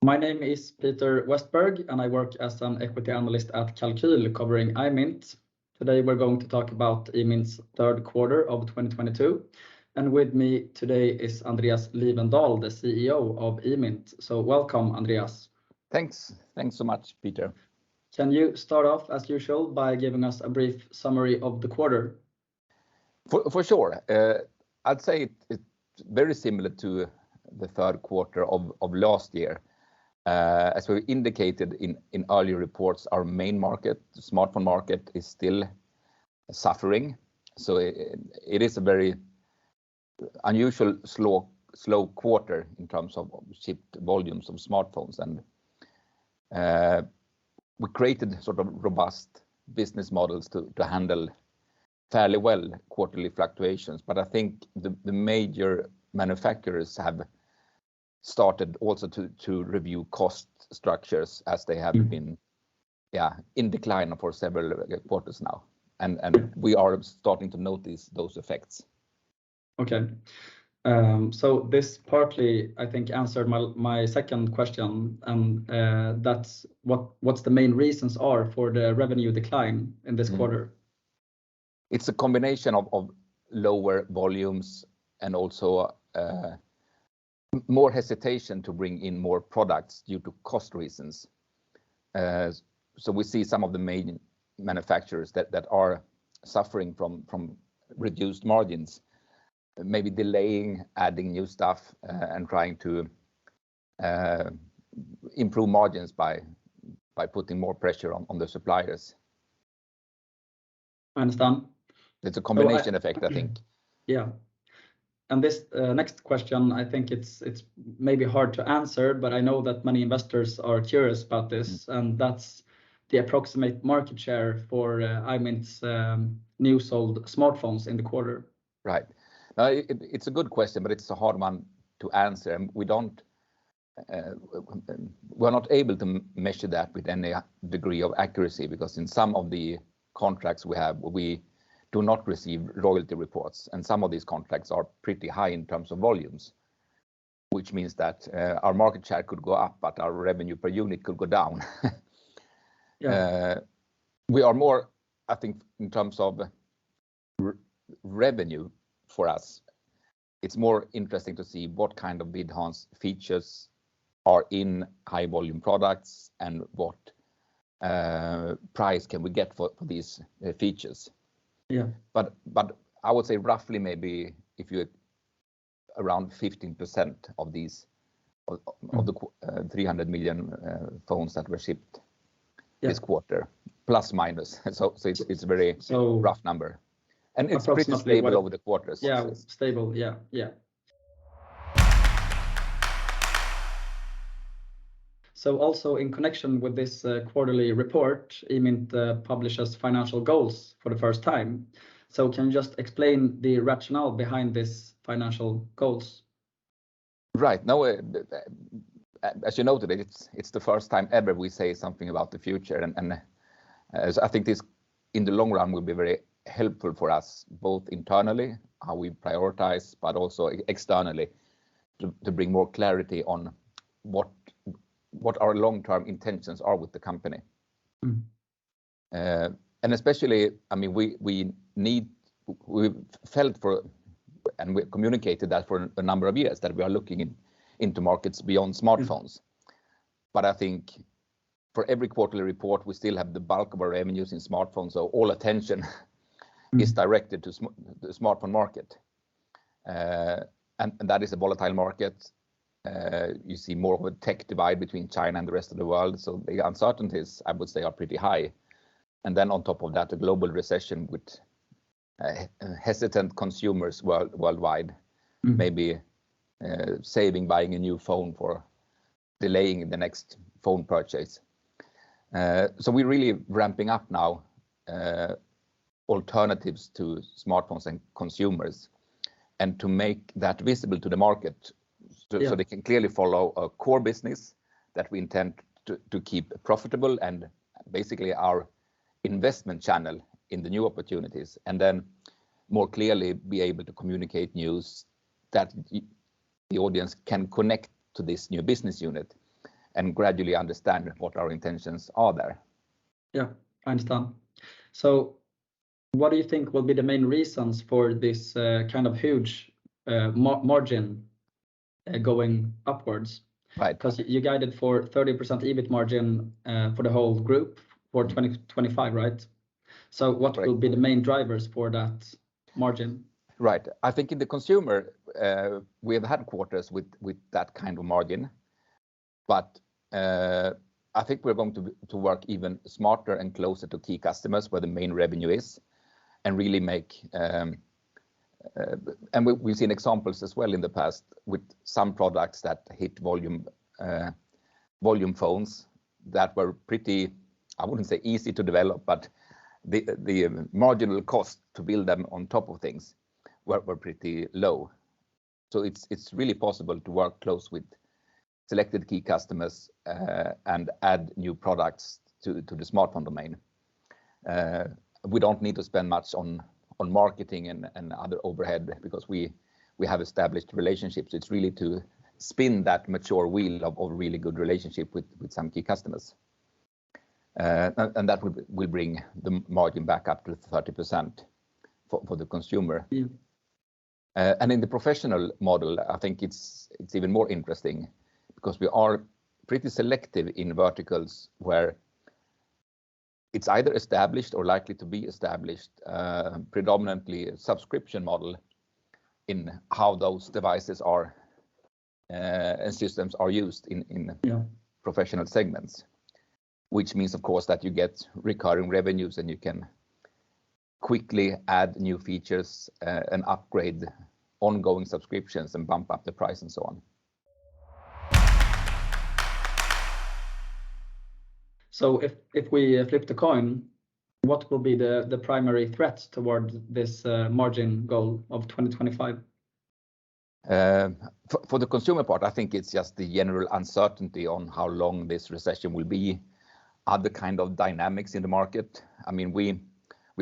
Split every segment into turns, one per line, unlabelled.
My name is Peter Westberg, and I work as an equity analyst at Kalkyl covering Imint. Today we're going to talk about Imint's third quarter of 2022. And with me today is Andreas Lifvendahl, the CEO of Imint. So welcome, Andreas.
Thanks so much, Peter.
Can you start off, as usual, by giving us a brief summary of the quarter?
For sure. I'd say it's very similar to the third quarter of last year. As we indicated in earlier reports, our main market, the smartphone market, is still suffering. So it is a very unusual slow quarter in terms of shipped volumes of smartphones, and we created sort of robust business models to handle fairly well quarterly fluctuations. But I think the major manufacturers have started also to review cost structures, as they have been in decline for several quarters now, and we are starting to notice those effects.
Okay. So this partly, I think, answered my second question, and that's what's the main reasons are for the revenue decline in this quarter?
It's a combination of lower volumes and also more hesitation to bring in more products due to cost reasons. So we see some of the main manufacturers that are suffering from reduced margins, maybe delaying adding new stuff and trying to improve margins by putting more pressure on the suppliers.
I understand.
It's a combination effect, I think.
Yeah. And this next question, I think it's maybe hard to answer, but I know that many investors are curious about this, and that's the approximate market share for Imint's new sold smartphones in the quarter.
Right. Now, it's a good question, but it's a hard one to answer, and we're not able to measure that with any degree of accuracy, because in some of the contracts we do not receive royalty reports, and some of these contracts are pretty high in terms of volumes, which means that our market share could go up, but our revenue per unit could go down. We are more, I think, in terms of revenue for us, it's more interesting to see what kind of Vidhans features are in high volume products and what price can we get for these features.
Yeah.
But I would say roughly maybe if you around 15% of these of the 300 million phones that were shipped this quarter, plus minus. So it's a very rough number, and it's pretty stable over the quarters.
Yeah, stable. Yeah. So also in connection with this quarterly report, Imint publishes financial goals for the first time. So can you just explain the rationale behind these financial goals?
Right. Now, as you noted, it's the first time ever we say something about the future, and I think this in the long run will be very helpful for us, both internally, how we prioritize, but also externally to bring more clarity on what our long-term intentions are with the company. And especially, I mean, we felt for, and we communicated that for a number of years, that we are looking into markets beyond smartphones. But I think for every quarterly report, we still have the bulk of our revenues in smartphones, so all attention is directed to the smartphone market. And that is a volatile market. You see more of a tech divide between China and the rest of the world, so the uncertainties, I would say, are pretty high. And then on top of that, a global recession with hesitant consumers worldwide, maybe saving buying a new phone for delaying the next phone purchase. So we're really ramping up now alternatives to smartphones and consumers, and to make that visible to the market, so they can clearly follow a core business that we intend to keep profitable, and basically our investment channel in the new opportunities, and then more clearly be able to communicate news that the audience can connect to this new business unit. and gradually understand what our intentions are there.
Yeah, I understand. So what do you think will be the main reasons for this kind of huge margin going upwards?
Right.
Because you guided for 30% EBIT margin for the whole group for 2025, right? So what
Correct.
will be the main drivers for that margin?
Right. I think in the consumer, we have had quarters with that kind of margin, but I think we're going to work even smarter and closer to key customers where the main revenue is, and really make. And we've seen examples as well in the past with some products that hit volume phones that were pretty, I wouldn't say easy to develop, but the marginal cost to build them on top of things were pretty low. So it's really possible to work close with selected key customers and add new products to the smartphone domain. We don't need to spend much on marketing and other overhead because we have established relationships. It's really to spin that mature wheel of really good relationship with some key customers. And that will bring the margin back up to 30% for the consumer.
Yeah.
And in the professional model, I think it's even more interesting because we are pretty selective in verticals where it's either established or likely to be established, predominantly a subscription model in how those devices are and systems are used in professional segments, which means, of course, that you get recurring revenues and you can quickly add new features and upgrade ongoing subscriptions and bump up the price and so on.
So if we flip the coin, what will be the primary threat toward this margin goal of 2025?
For the consumer part, I think it's just the general uncertainty on how long this recession will be, other kind of dynamics in the market. I mean, we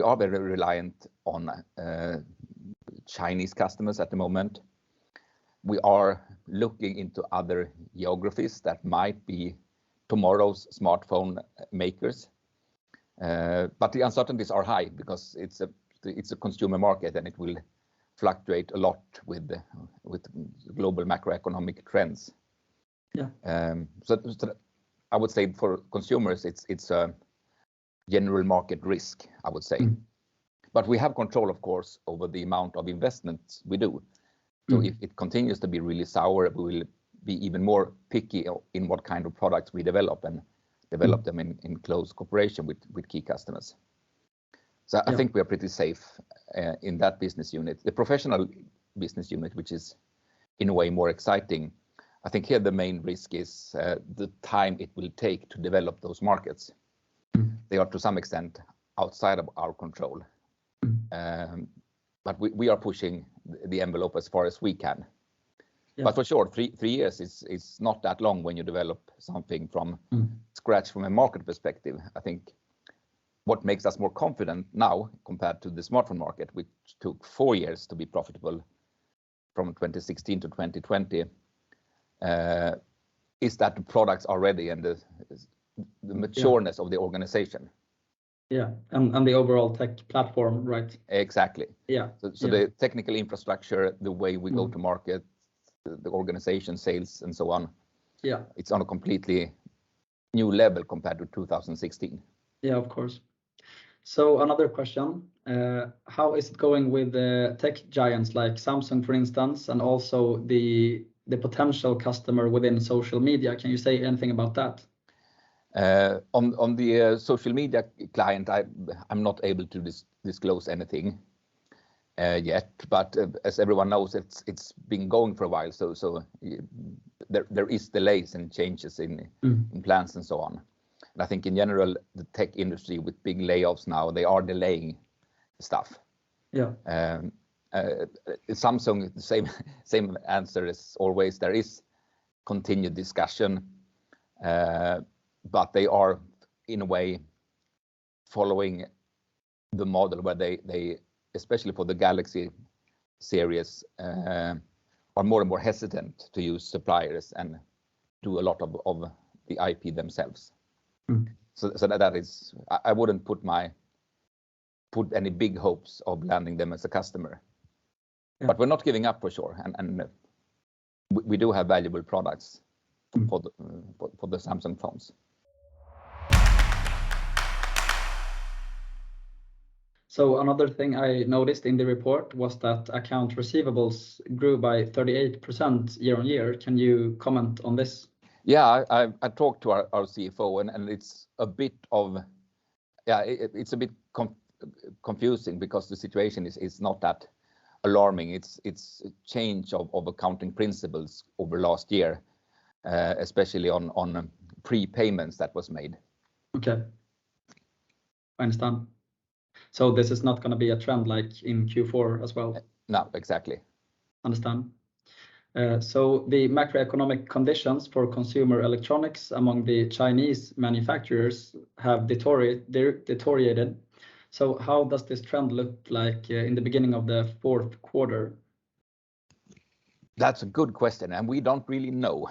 are very reliant on Chinese customers at the moment. We are looking into other geographies that might be tomorrow's smartphone makers. But the uncertainties are high because it's a consumer market and it will fluctuate a lot with global macroeconomic trends.
Yeah.
So I would say for consumers, it's a general market risk, I would say. But we have control, of course, over the amount of investments we do. So if it continues to be really sour, we will be even more picky in what kind of products we develop and develop them in close cooperation with key customers. So I think we are pretty safe in that business unit. The professional business unit, which is in a way more exciting, I think here the main risk is the time it will take to develop those markets. They are to some extent outside of our control. But we are pushing the envelope as far as we can. Yeah. But for sure, 3 years is not that long when you develop something from scratch from a market perspective. I think what makes us more confident now compared to the smartphone market, which took 4 years to be profitable from 2016 to 2020, is that the products are ready and the matureness of the organization.
Yeah, and the overall tech platform, right?
Exactly.
Yeah.
So the technical infrastructure, the way we go to market, the organization, sales, and so on. Yeah, it's on a completely new level compared to 2016.
Yeah, of course. So another question: how is it going with the tech giants like Samsung, for instance, and also the potential customer within social media? Can you say anything about that?
On the social media client, I'm not able to disclose anything yet, but as everyone knows, it's been going for a while, so there is delays and changes in plans and so on. And I think in general, the tech industry with big layoffs now, they are delaying stuff.
Yeah.
Samsung, the same answer as always. There is continued discussion, but they are in a way following the model where they especially for the Galaxy series, are more and more hesitant to use suppliers and do a lot of the IP themselves.
Mm.
So that is, I wouldn't put any big hopes of landing them as a customer.
Yeah.
But we're not giving up for sure, and we do have valuable products for the Samsung phones.
So another thing I noticed in the report was that account receivables grew by 38% year on year. Can you comment on this?
Yeah, I talked to our CFO, and it's a bit of, it's a bit confusing because the situation is not that alarming. It's a change of accounting principles over last year, especially on prepayments that was made.
Okay, I understand. So this is not going to be a trend like in Q4 as well?
No, exactly.
Understand. So the macroeconomic conditions for consumer electronics among the Chinese manufacturers have deteriorated. So how does this trend look like in the beginning of the fourth quarter?
That's a good question, and we don't really know.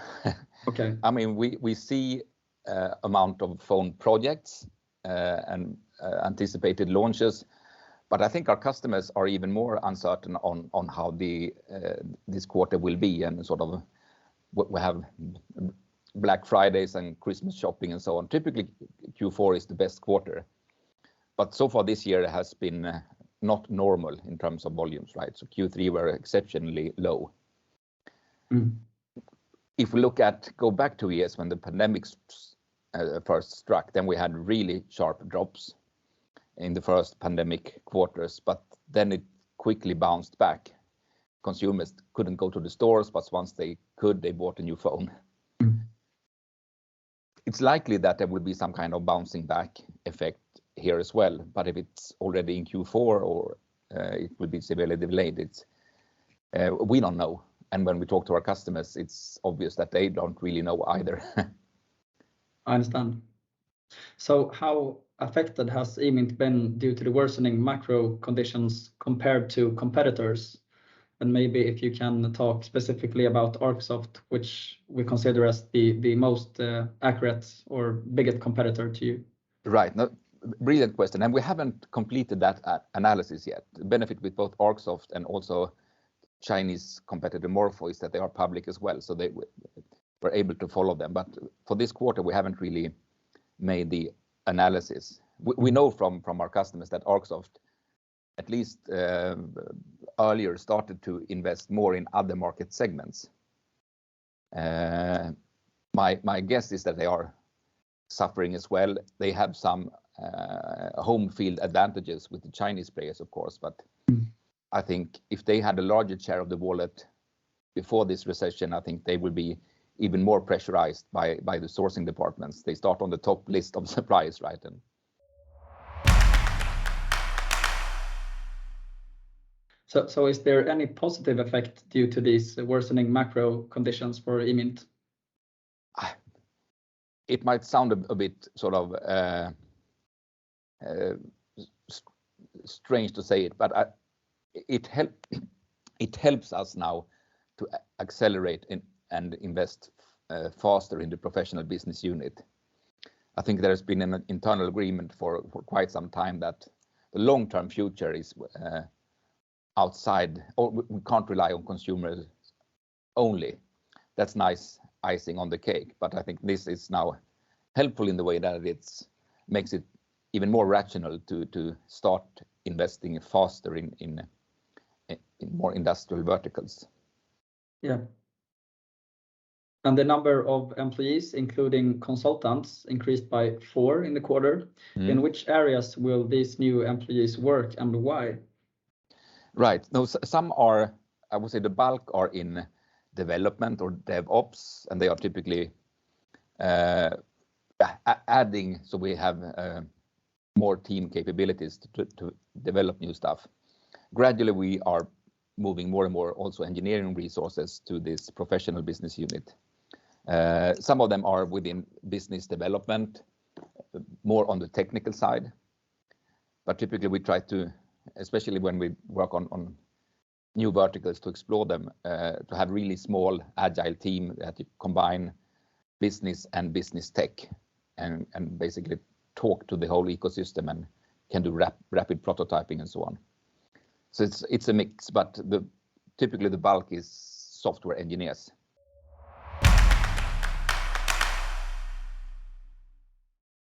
Okay.
I mean, we see amount of phone projects and anticipated launches, but I think our customers are even more uncertain on how this quarter will be, and sort of we have Black Fridays and Christmas shopping and so on. Typically, Q4 is the best quarter, but so far this year has been not normal in terms of volumes, right? So Q3 were exceptionally low.
Mm.
If we go back 2 years when the pandemic first struck, then we had really sharp drops in the first pandemic quarters, but then it quickly bounced back. Consumers couldn't go to the stores, but once they could, they bought a new phone.
Mm.
It's likely that there will be some kind of bouncing back effect here as well, but if it's already in Q4 or it will be severely delayed, we don't know. And when we talk to our customers, it's obvious that they don't really know either.
I understand. So how affected has Imint been due to the worsening macro conditions compared to competitors? And maybe if you can talk specifically about Arcsoft, which we consider as the most accurate or biggest competitor to you.
Right. No, brilliant question. And we haven't completed that analysis yet. The benefit with both Arcsoft and also Chinese competitor Morpho is that they are public as well, so they were able to follow them. But for this quarter, we haven't really made the analysis. We know from our customers that Arcsoft, at least earlier, started to invest more in other market segments. My guess is that they are suffering as well. They have some home field advantages with the Chinese players, of course, but I think if they had a larger share of the wallet before this recession, I think they would be even more pressurized by the sourcing departments. They start on the top list of suppliers, right? And
so is there any positive effect due to these worsening macro conditions for Imint?
It might sound a bit sort of strange to say it, but it helps us now to accelerate and invest faster in the professional business unit. I think there's been an internal agreement for quite some time that the long-term future is outside, or we can't rely on consumers only. That's nice icing on the cake, but I think this is now helpful in the way that it makes it even more rational to start investing faster in more industrial verticals.
Yeah. And the number of employees, including consultants, increased by 4 in the quarter. In which areas will these new employees work and why?
Right. No, some are, I would say the bulk are in development or DevOps, and they are typically adding, so we have more team capabilities to develop new stuff. Gradually, we are moving more and more also engineering resources to this professional business unit. Some of them are within business development, more on the technical side, but typically we try to, especially when we work on new verticals, to explore them, to have really small agile team that you combine business and business tech, and basically talk to the whole ecosystem and can do rapid prototyping and so on. So it's a mix, but typically the bulk is software engineers.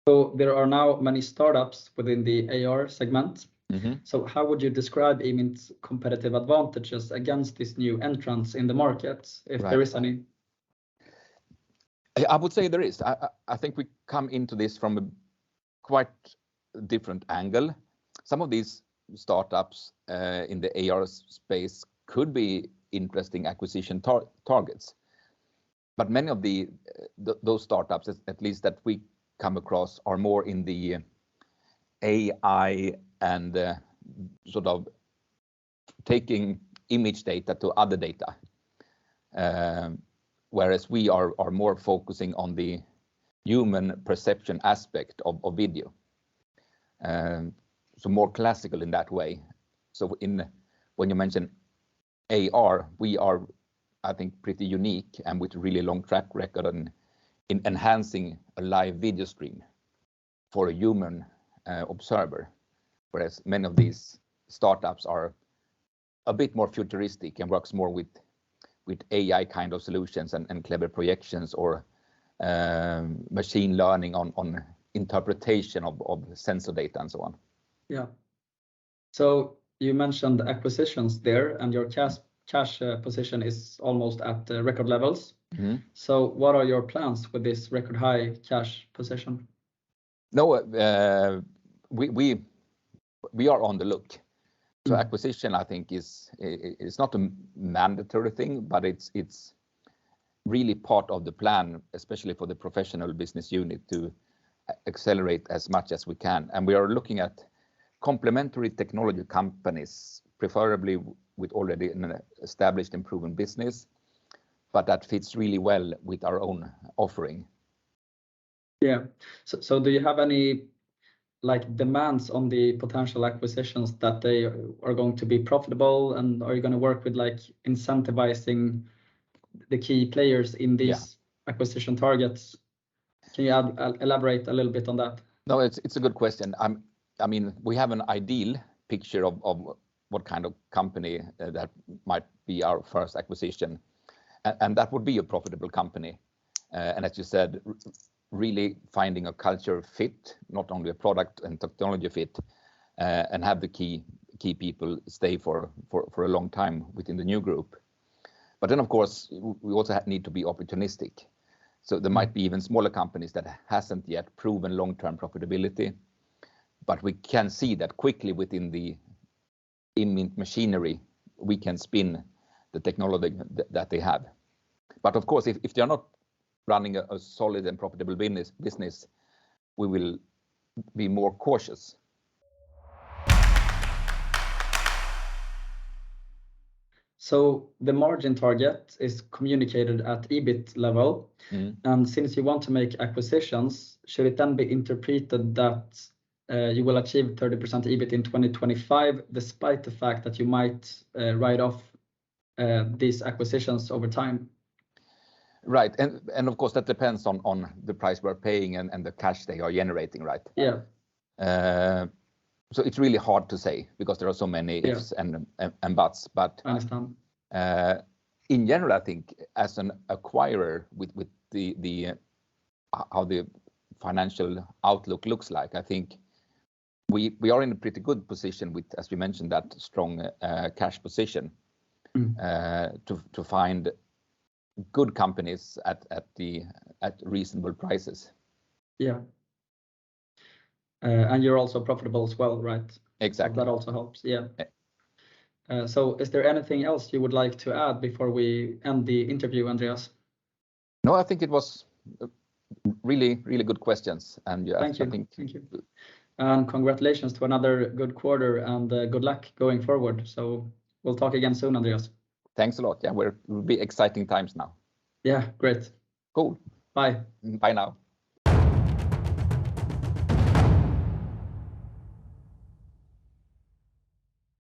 So there are now many startups within the AR segment.
Mm-hmm.
So how would you describe Imint's competitive advantages against these new entrants in the market, if there is any?
I would say there is. I think we come into this from a quite different angle. Some of these startups in the AR space could be interesting acquisition targets, but many of those startups, at least that we come across, are more in the AI and sort of taking image data to other data, whereas we are more focusing on the human perception aspect of video. So more classical in that way. So when you mention AR, we are, I think, pretty unique and with really long track record in enhancing a live video stream for a human observer, whereas many of these startups are a bit more futuristic and works more with AI kind of solutions and clever projections or machine learning on interpretation of sensor data and so on.
Yeah. So you mentioned acquisitions there, and your cash position is almost at record levels.
Mm-hmm.
So what are your plans with this record high cash position?
No, we are on the look. So acquisition, I think, is not a mandatory thing, but it's really part of the plan, especially for the professional business unit, to accelerate as much as we can. And we are looking at complementary technology companies, preferably with already an established and proven business, but that fits really well with our own offering.
Yeah. So do you have any demands on the potential acquisitions that they are going to be profitable, and are you going to work with incentivizing the key players in these acquisition targets? Can you elaborate a little bit on that?
No, it's a good question. I mean, we have an ideal picture of what kind of company that might be our first acquisition, and that would be a profitable company. And as you said, really finding a culture fit, not only a product and technology fit, and have the key people stay for a long time within the new group. But then, of course, we also need to be opportunistic. So there might be even smaller companies that hasn't yet proven long-term profitability, but we can see that quickly within the Imint machinery, we can spin the technology that they have. But of course, if they're not running a solid and profitable business, we will be more cautious.
So the margin target is communicated at EBIT level. And since you want to make acquisitions, should it then be interpreted that you will achieve 30% EBIT in 2025, despite the fact that you might write off these acquisitions over time?
Right, and of course that depends on the price we're paying and the cash they are generating, right?
Yeah.
So it's really hard to say because there are so many ifs and buts. But
I understand.
In general, I think as an acquirer with the how the financial outlook looks like, I think we are in a pretty good position with, as we mentioned, that strong cash position to find good companies at reasonable prices.
Yeah. And you're also profitable as well, right?
Exactly.
So that also helps. Yeah. So is there anything else you would like to add before we end the interview, Andreas?
No, I think it was really good questions. And
Thank you. And congratulations to another good quarter, and good luck going forward. So we'll talk again soon, Andreas.
Thanks a lot. Yeah, will be exciting times now.
Yeah, great.
Cool.
Bye.
Bye now.